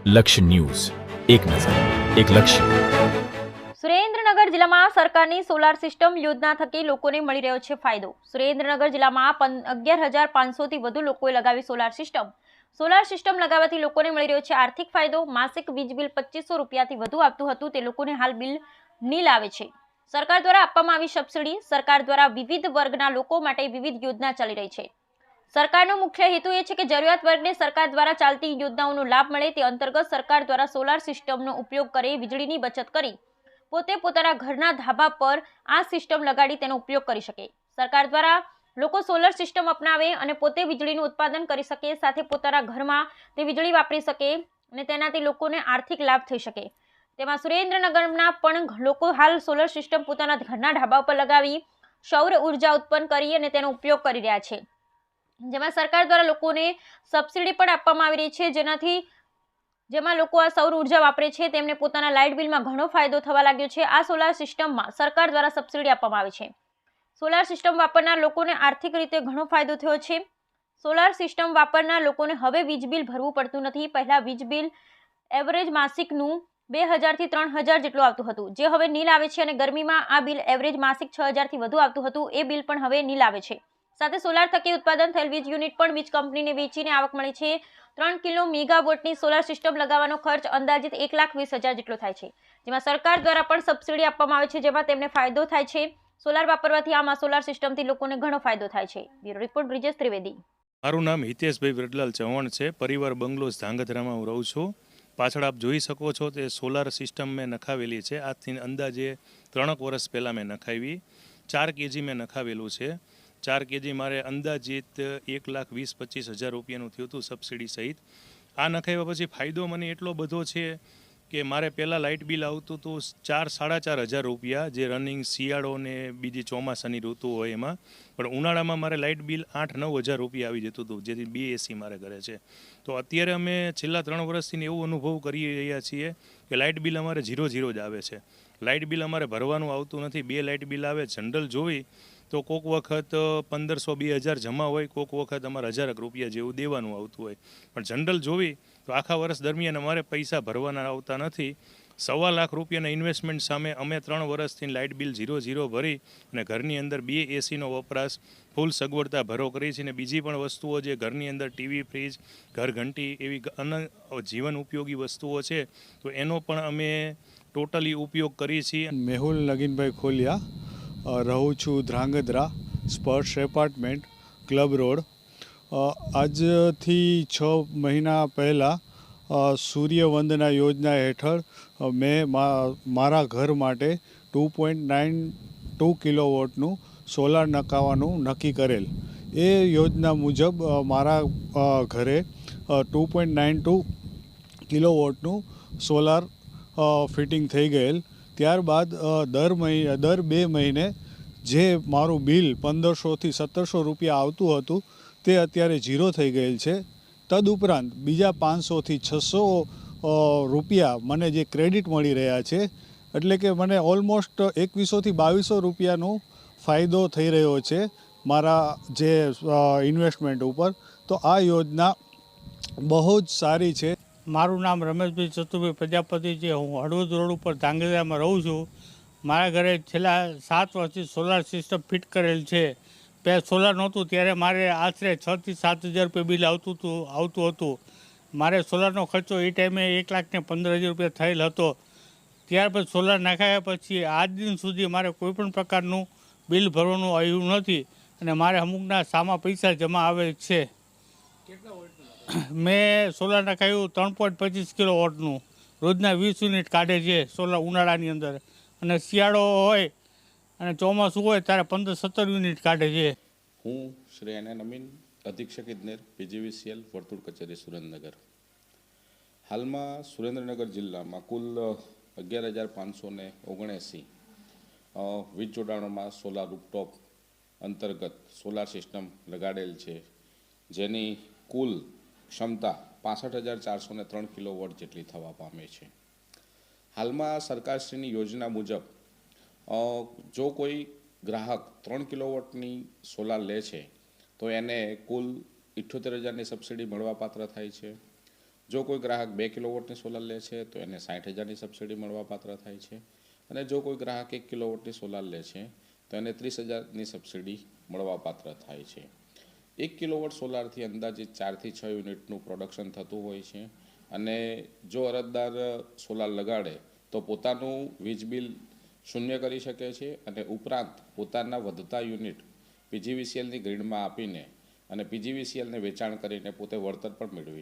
લક્ષ્ય ન્યૂઝ, એક નજર, એક લક્ષ્ય. સુરેન્દ્રનગર જિલ્લામાં સરકારની સોલાર સિસ્ટમ યોજના થકી લોકોને મળી રહ્યો છે ફાયદો. સુરેન્દ્રનગર જિલ્લામાં 11,500થી વધુ લોકોએ લગાવી સોલાર સિસ્ટમ. સોલાર સિસ્ટમ લગાવવાથી લોકોને મળી રહ્યો છે આર્થિક ફાયદો. માસિક વીજ બિલ 2500 રૂપિયાથી વધુ આવતું હતું તે લોકોને હાલ બિલ નીલ આવે છે. સરકાર દ્વારા આપવામાં આવી સબસિડી. સરકાર દ્વારા વિવિધ વર્ગના લોકો માટે વિવિધ યોજના ચાલી રહી છે. સરકારનો મુખ્ય હેતુ એ છે કે જરૂરિયાત વર્ગને સરકાર દ્વારા ચાલતી યોજનાઓનો લાભ મળે. તે અંતર્ગત સરકાર દ્વારા સોલાર સિસ્ટમનો ઉપયોગ કરી વીજળીની બચત કરી પોતે પોતાના ઘરના ધાબા પર આ સિસ્ટમ લગાડી તેનો ઉપયોગ કરી શકે. સરકાર દ્વારા લોકો સોલર સિસ્ટમ અપનાવે અને પોતે વીજળીનું ઉત્પાદન કરી શકે, સાથે પોતાના ઘરમાં તે વીજળી વાપરી શકે અને તેનાથી લોકોને આર્થિક લાભ થઈ શકે. તેમાં સુરેન્દ્રનગરના પણ લોકો હાલ સોલર સિસ્ટમ પોતાના ઘરના ધાબા પર લગાવી સૌર ઉર્જા ઉત્પન્ન કરી અને તેનો ઉપયોગ કરી રહ્યા છે. જેમાં સરકાર દ્વારા લોકોને સબસિડી પણ આપવામાં આવી રહી છે, જેમાં લોકો આ સૌર ઉર્જા વાપરે છે તેમને પોતાના લાઇટ બિલમાં ઘણો ફાયદો થવા લાગ્યો છે. આ સોલાર સિસ્ટમમાં સરકાર દ્વારા સબસિડી આપવામાં આવે છે. સોલાર સિસ્ટમ વાપરનાર લોકોને આર્થિક રીતે ઘણો ફાયદો થયો છે. સોલાર સિસ્ટમ વાપરનાર લોકોને હવે વીજ બિલ ભરવું પડતું નથી. પહેલા વીજ બિલ એવરેજ માસિકનું 2000 થી 3000 જેટલું આવતું હતું, જે હવે નીલ આવે છે, અને ગરમીમાં આ બિલ એવરેજ માસિક 6000 થી વધુ આવતું હતું, એ બિલ પણ હવે નીલ આવે છે. સાથે સોલાર થકી ઉત્પાદન થયેલ વીજ યુનિટ પણ વીજ કંપનીને વેચીને આવક મળે છે. 3 કિલો મેગાવોટની સોલાર સિસ્ટમ લગાવવાનો ખર્ચ અંદાજિત 1,20,000 જેટલો થાય છે, જેમાં સરકાર દ્વારા પણ સબસિડી આપવામાં આવે છે, જેમાં તેમને ફાયદો થાય છે. સોલાર વાપરવાથી આમાં સોલાર સિસ્ટમથી લોકોને ઘણો ફાયદો થાય છે. Bureau report Brijesh Trivedi. મારું નામ હિતેશભાઈ વ્રજલાલ ચૌહાણ છે. પરિવાર બંગલોઝ ધાંગધ્રામાં હું રહું છું. પાછળ આપ જોઈ શકો છો તે સોલાર સિસ્ટમ મેં નખાવેલી છે. આજથી અંદાજે 3 વર્ષ પહેલાં મેં નખાવી. 4 kg મેં નખાવેલું છે. 4 kg મારે અંદાજિત 1,20,25,000 રૂપિયાનું થયું હતું સબસિડી સહિત. આ નખાવ્યા પછી ફાયદો મને એટલો બધો છે કે મારે પહેલાં લાઇટ બિલ આવતું હતું 4,500 રૂપિયા, જે રનિંગ શિયાળો ને બીજી ચોમાસાની ઋતુ હોય એમાં. પણ ઉનાળામાં મારે લાઇટ બિલ 8,000-9,000 રૂપિયા આવી જતું હતું, જેથી 2 AC મારે ઘરે છે. તો અત્યારે અમે છેલ્લા 3 વર્ષથી એવું અનુભવ કરી રહ્યા છીએ કે લાઇટ બિલ અમારે 0 જ આવે છે. લાઇટ બિલ અમારે ભરવાનું આવતું નથી. 2 લાઇટ બિલ આવે. જનરલ જોઈ તો કોઈક વખત 1,500-2,000 જમા હોય, કોઈક વખત અમારે 1,000 રૂપિયા જેવું દેવાનું આવતું હોય. પણ જનરલ જોવી તો આખા વર્ષ દરમિયાન અમારે પૈસા ભરવાના આવતા નથી. 1.25 લાખ રૂપિયાના ઇન્વેસ્ટમેન્ટ સામે અમે 3 વર્ષથી લાઇટ બિલ 0 ભરી અને ઘરની અંદર 2 ACનો વપરાશ ફૂલ સગવડતા ભરો કરી છે. અને બીજી પણ વસ્તુઓ જે ઘરની અંદર ટીવી, ફ્રીજ, ઘર ઘંટી એવી જીવન ઉપયોગી વસ્તુઓ છે, તો એનો પણ અમે ટોટલી ઉપયોગ કરીએ છીએ. મેહુલ નગીનભાઈ ખોલિયા, રહું છું ધ્રાંગધ્રા, સ્પર્શ એપાર્ટમેન્ટ, ક્લબ રોડ. આજથી 6 મહિના પહેલાં સૂર્યવંદના યોજના હેઠળ મેં મારા ઘર માટે 2.92 કિલોવોટનું સોલાર નખાવવાનું નક્કી કરેલ. એ યોજના મુજબ મારા ઘરે 2.92 કિલોવોટનું સોલાર ફિટિંગ થઈ ગયેલ. ત્યારબાદ દર 2 મહિને જે મારું બિલ 1,500થી 1,700 રૂપિયા આવતું હતું તે અત્યારે 0 થઈ ગયેલ છે. તદુપરાંત બીજા 500થી 600 રૂપિયા મને જે ક્રેડિટ મળી રહ્યા છે, એટલે કે મને ઓલમોસ્ટ 2,100થી 2,200 રૂપિયાનો ફાયદો થઈ રહ્યો છે મારા જે ઇન્વેસ્ટમેન્ટ ઉપર. તો આ યોજના બહુ જ સારી છે. મારું નામ રમેશભાઈ ચતુરભાઈ પ્રજાપતિ છે. હું હળવદ રોડ ઉપર ધાંગધ્રામાં રહું છું. મારા ઘરે છેલ્લા 7 વર્ષથી સોલાર સિસ્ટમ ફિટ કરેલ છે. પહેલાં સોલાર નહોતું ત્યારે મારે આશરે 6,000થી 7,000 રૂપિયા બિલ આવતું હતું. મારે સોલારનો ખર્ચો એ ટાઈમે 1,15,000 રૂપિયા થયેલ હતો. ત્યાર પછી સોલાર નાખાયા પછી આજ દિન સુધી મારે કોઈપણ પ્રકારનું બિલ ભરવાનું આવ્યું નથી, અને મારે અમુકના સામા પૈસા જમા આવે છે. મેં સોલાર નખાવ્યું 3.25 કિલોવોટનું. રોજના 20 યુનિટ કાઢે છે સોલાર ઉનાળાની અંદર, અને શિયાળો હોય અને ચોમાસું હોય ત્યારે 15-17 યુનિટ કાઢે છે. હું શ્રી એન અમીન, અધિક્ષક ઇજનેર, PGVCL, વર્તુળ કચેરી, સુરેન્દ્રનગર. હાલમાં સુરેન્દ્રનગર જિલ્લામાં કુલ 11,579 વીજ જોડાણોમાં સોલાર રૂફટોપ અંતર્ગત સોલાર સિસ્ટમ લગાડેલ છે, જેની કુલ ક્ષમતા 65,403 કિલોવોટ જેટલી થવા પામે છે. હાલમાં સરકારશ્રીની યોજના મુજબ જો કોઈ ગ્રાહક 3 કિલોવોટની સોલાર લે છે તો એને કુલ 78,000ની સબસિડી મળવાપાત્ર થાય છે. જો કોઈ ગ્રાહક 2 કિલોવોટની સોલાર લે છે તો એને 60,000ની સબસિડી મળવાપાત્ર થાય છે, અને જો કોઈ ગ્રાહક 1 કિલોવોટની સોલાર લે છે તો એને 30,000ની સબસિડી મળવાપાત્ર થાય છે. 1 કિલોવોટ સોલારથી અંદાજિત 4 થી 6 યુનિટનું પ્રોડક્શન થતું હોય છે, અને જો અરજદાર સોલાર લગાડે તો પોતાનું વીજ બિલ શૂન્ય કરી શકે છે, અને ઉપરાંત પોતાના વધતા યુનિટ પીજીવીસીએલની ગ્રીડમાં આપીને અને પીજીવીસીએલને વેચાણ કરીને પોતે વળતર પણ મેળવી શકે.